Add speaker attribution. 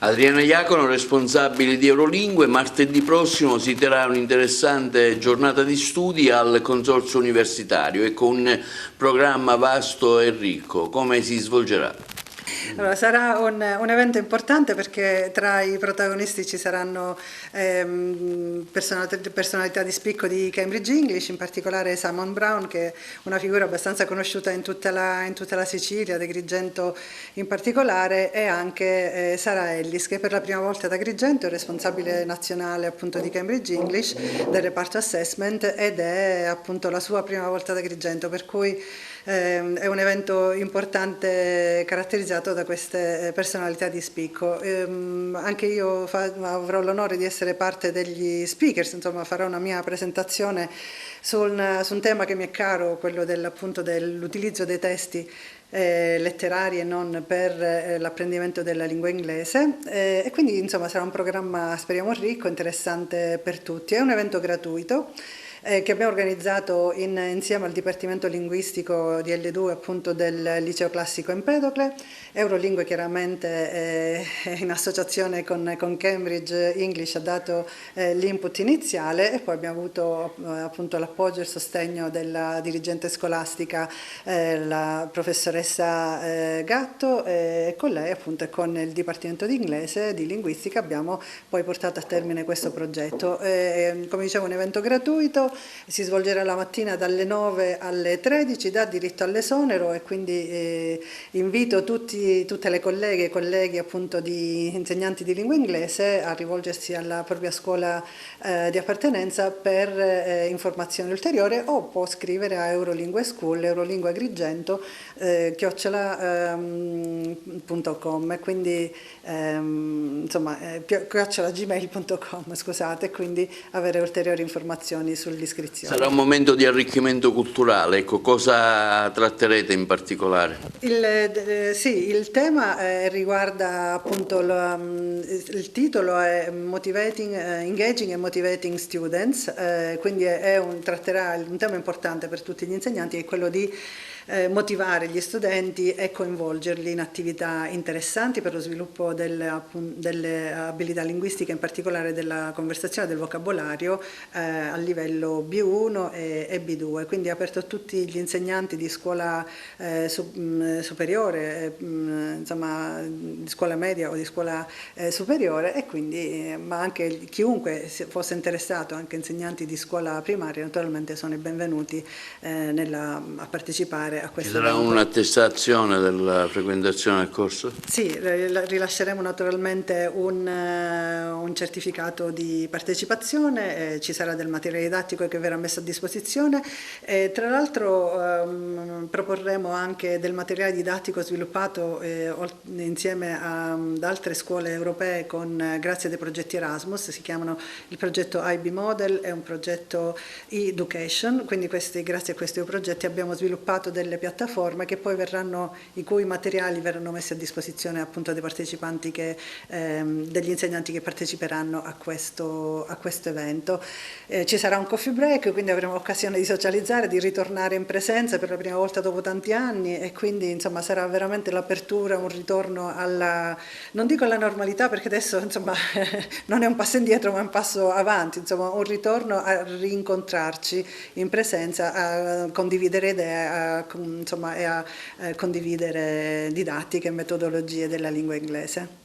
Speaker 1: Adriana Iacono, responsabile di Eurolingue. Martedì prossimo si terrà un'interessante giornata di studi al Consorzio Universitario e con un programma vasto e ricco. Come si svolgerà?
Speaker 2: Allora, sarà un evento importante perché tra i protagonisti ci saranno personalità di spicco di Cambridge English, in particolare Simon Brown, che è una figura abbastanza conosciuta in tutta la Sicilia, ad Agrigento in particolare, e anche Sara Ellis, che per la prima volta ad Agrigento è responsabile nazionale appunto di Cambridge English, del reparto assessment, ed è appunto la sua prima volta ad Agrigento, per cui è un evento importante caratterizzato da queste personalità di spicco. Anche io avrò l'onore di essere parte degli speakers, insomma farò una mia presentazione su un tema che mi è caro, quello appunto dell'utilizzo dei testi letterari e non per l'apprendimento della lingua inglese, e quindi insomma sarà un programma, speriamo, ricco, interessante per tutti. È un evento gratuito che abbiamo organizzato insieme al Dipartimento Linguistico di L2 appunto del Liceo Classico Empedocle. Eurolingue chiaramente in associazione con Cambridge English ha dato l'input iniziale, e poi abbiamo avuto appunto l'appoggio e il sostegno della dirigente scolastica, la professoressa Gatto, e con lei appunto e con il Dipartimento di Inglese di Linguistica abbiamo poi portato a termine questo progetto. Come dicevo, un evento gratuito. Si svolgerà la mattina dalle 9 alle 13, dà diritto all'esonero, e quindi invito tutte le colleghe e colleghi appunto di insegnanti di lingua inglese a rivolgersi alla propria scuola di appartenenza per informazioni ulteriori, o può scrivere a Eurolingue School, Eurolingue Agrigento, @gmail.com, quindi insomma @gmail.com, scusate, e quindi avere ulteriori informazioni sull'iscrizione.
Speaker 1: Sarà un momento di arricchimento culturale, ecco, cosa tratterete in particolare?
Speaker 2: Sì, il tema riguarda appunto il titolo è Engaging and Motivating Students, quindi tratterà un tema importante per tutti gli insegnanti, è quello di motivare gli studenti e coinvolgerli in attività interessanti per lo sviluppo delle abilità linguistiche, in particolare della conversazione e del vocabolario a livello B1 e B2, quindi è aperto a tutti gli insegnanti di scuola superiore, insomma di scuola media o di scuola superiore, e quindi ma anche chiunque fosse interessato, anche insegnanti di scuola primaria, naturalmente sono i benvenuti a partecipare a questo.
Speaker 1: Ci sarà un'attestazione della frequentazione del corso?
Speaker 2: Sì, rilasceremo naturalmente un certificato di partecipazione, ci sarà del materiale didattico che verrà messo a disposizione, e tra l'altro proporremo anche del materiale didattico sviluppato insieme ad altre scuole europee grazie a dei progetti Erasmus. Si chiamano il progetto IB Model e un progetto e-Education, quindi grazie a questi progetti abbiamo sviluppato delle piattaforme i cui materiali verranno messi a disposizione appunto dei partecipanti degli insegnanti che parteciperanno a questo evento. Ci sarà un coffee break, quindi avremo occasione di socializzare, di ritornare in presenza per la prima volta dopo tanti anni, e quindi insomma sarà veramente l'apertura, un ritorno non dico alla normalità, perché adesso insomma non è un passo indietro ma è un passo avanti, insomma un ritorno a rincontrarci in presenza, a condividere idee, e a condividere didattiche e metodologie della lingua inglese.